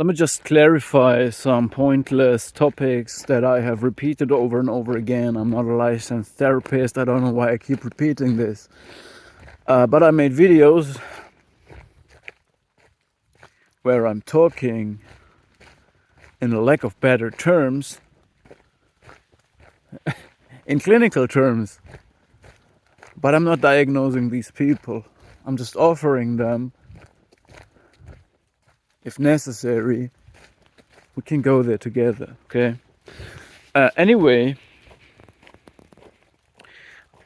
let me just clarify some pointless topics that I have repeated over and over again. I'm not a licensed therapist. I don't know why I keep repeating this. But I made videos where I'm talking in a lack of better terms, in clinical terms, but I'm not diagnosing these people. I'm just offering them, if necessary, we can go there together, okay? Anyway,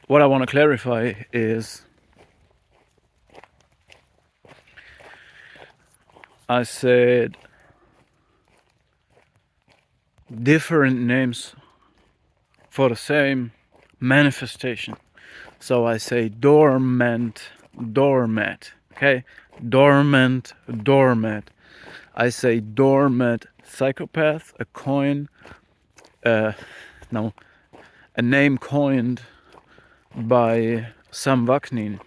what I want to clarify is I said different names for the same manifestation. So I say dormant, doormat, okay? Dormant, doormat. I say dormant psychopath, a name coined by Sam Vaknin,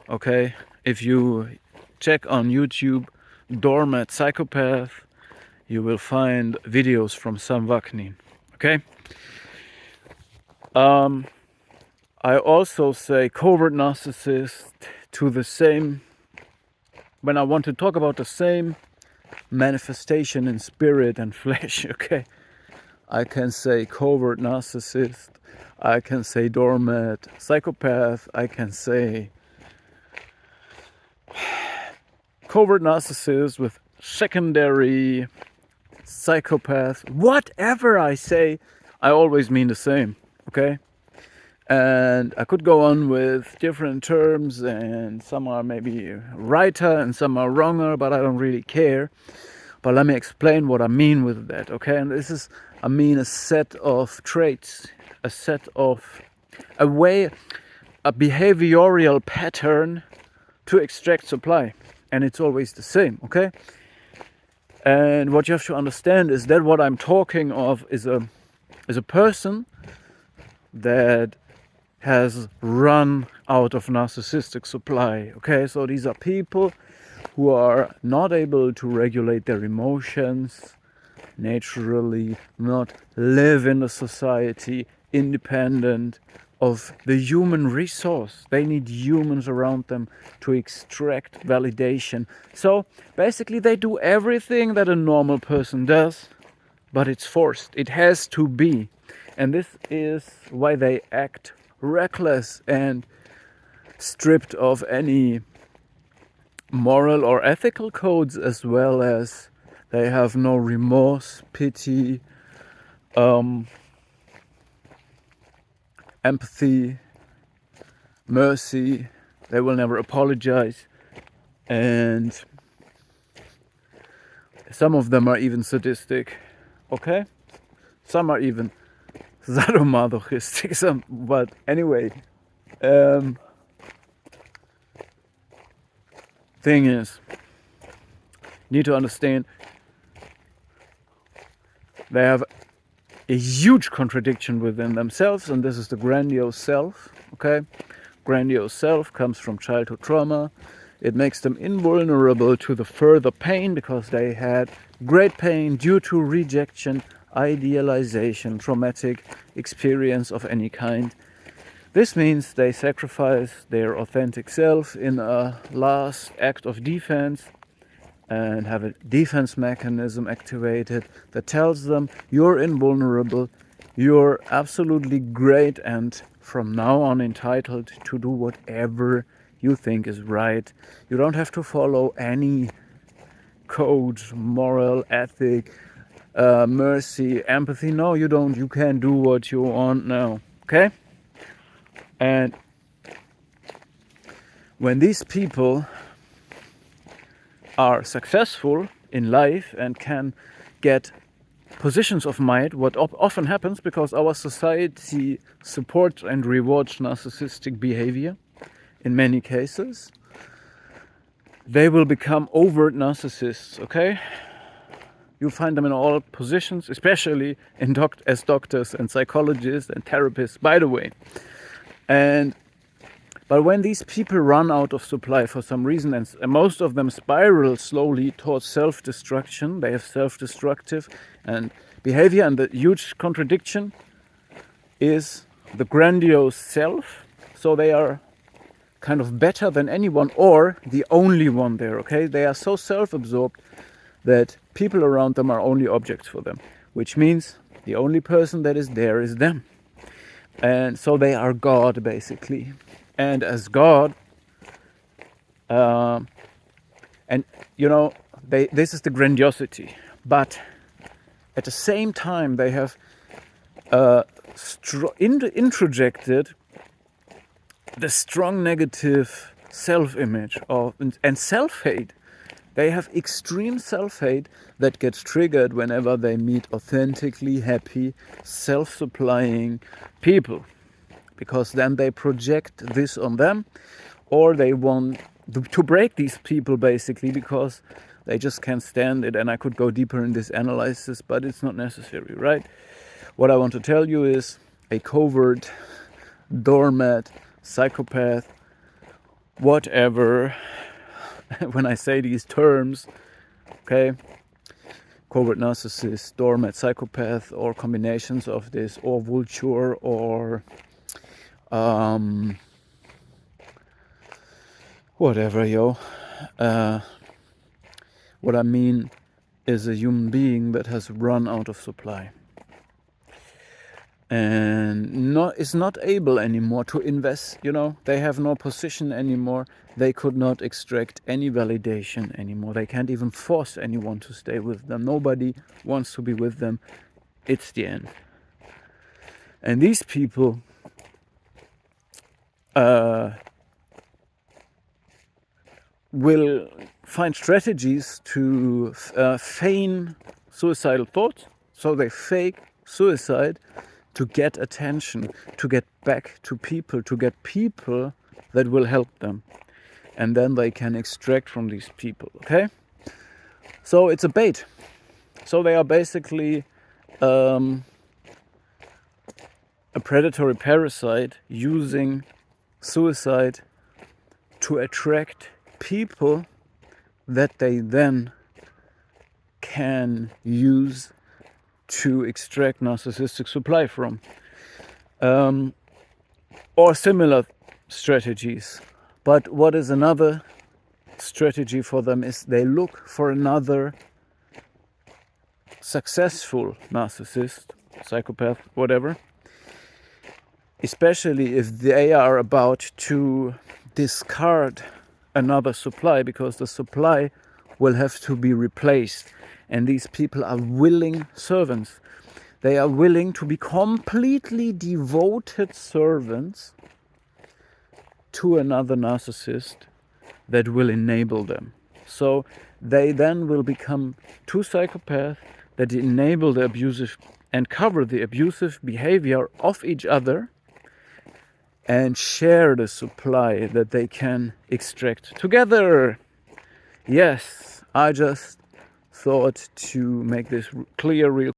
okay? If you check on YouTube dormant psychopath, you will find videos from Sam Vaknin, okay? I also say covert narcissist to the same, when I want to talk about the same manifestation in spirit and flesh, okay? I can say covert narcissist, I can say dormant psychopath, I can say covert narcissist with secondary psychopath. Whatever I say, I always mean the same, okay? And I could go on with different terms, and some are maybe righter and some are wronger, but I don't really care. But let me explain what I mean with that, okay? And this is, I mean, a set of traits, a behavioral pattern to extract supply. And it's always the same, okay? And what you have to understand is that what I'm talking of is a person that has run out of narcissistic supply, okay? So these are people who are not able to regulate their emotions naturally, not live in a society independent of the human resource. They need humans around them to extract validation. So basically they do everything that a normal person does, but it's forced. It has to be. And this is why they act reckless and stripped of any moral or ethical codes, as well as they have no remorse, pity, empathy, mercy. They will never apologize, and some of them are even sadistic, okay? Some are even sadomasochistic, but anyway, thing is, you need to understand they have a huge contradiction within themselves, and this is the grandiose self, okay? Grandiose self comes from childhood trauma. It makes them invulnerable to the further pain because they had great pain due to rejection, idealization, traumatic experience of any kind. This means they sacrifice their authentic self in a last act of defense and have a defense mechanism activated that tells them you're invulnerable, you're absolutely great, and from now on entitled to do whatever you think is right. You don't have to follow any code, moral, ethic, mercy, empathy. No, you don't. You can do what you want now, okay? And when these people are successful in life and can get positions of might, what often happens because our society supports and rewards narcissistic behavior in many cases, they will become overt narcissists, okay? You find them in all positions, especially as doctors and psychologists and therapists, by the way. And But when these people run out of supply for some reason, and most of them spiral slowly towards self-destruction, they have self-destructive and behavior, and the huge contradiction is the grandiose self. So they are kind of better than anyone or the only one there, okay? They are so self-absorbed that people around them are only objects for them, which means the only person that is there is them. And so they are God, basically. And as God, and you know, this is the grandiosity. But at the same time, they have introjected the strong negative self-image and self-hate. They have extreme self-hate that gets triggered whenever they meet authentically happy, self-supplying people. Because then they project this on them, or they want to break these people basically because they just can't stand it. And I could go deeper in this analysis, but it's not necessary, right? What I want to tell you is a covert, doormat, psychopath, whatever, when I say these terms, okay, covert narcissist, doormat, psychopath, or combinations of this, or vulture, or whatever, what I mean is a human being that has run out of supply and is not able anymore to invest. They have no position anymore. They could not extract any validation anymore. They can't even force anyone to stay with them. Nobody wants to be with them. It's the end. And these people will find strategies to feign suicidal thoughts. So they fake suicide to get attention, to get back to people, to get people that will help them. And then they can extract from these people, okay? So it's a bait. So they are basically a predatory parasite using suicide to attract people that they then can use to extract narcissistic supply from, or similar strategies. But what is another strategy for them is they look for another successful narcissist, psychopath, whatever, especially if they are about to discard another supply, because the supply will have to be replaced. And these people are willing servants. They are willing to be completely devoted servants to another narcissist that will enable them. So they then will become two psychopaths that enable the abusive and cover the abusive behavior of each other and share the supply that they can extract together. Yes, I just thought to make this clear real